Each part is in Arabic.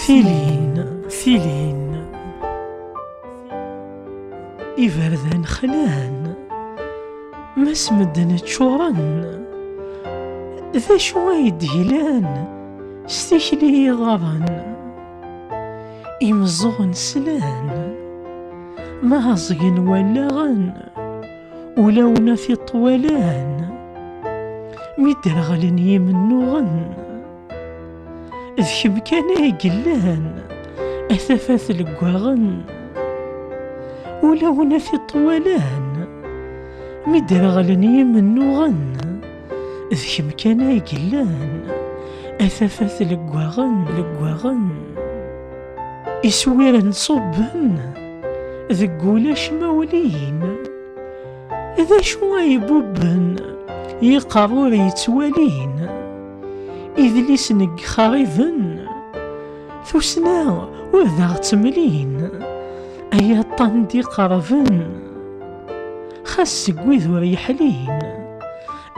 ثيلين إبردان خلان ما سمدن تشورن ذا شويد هلان ستيكلي غرن إمزغن سلان ما هزغن ولا غن ولونا في طولان مدرغلن يمنو غن ذكب كان يقلان أثفاث لقواغن ولونا في طولان مدرغلن يمنو غن ذكب كان يقلان أثفاث لقواغن إسويرن صبن ذقولاش مولين ذا شوي بوبن يقرور يتوالين إذليس نق خريفن ثسنا وذا تملين أيا طندي قرفن خاس قويذ يحلين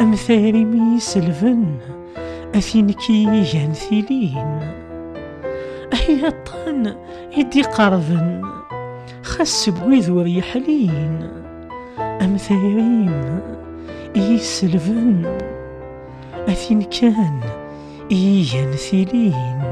أمثاري ميسلفن أثينكي ينثلين أيا طن يدي قرفن خاس قويذ يحلين أمثاريم يسلفن أثين كان إيان ثلين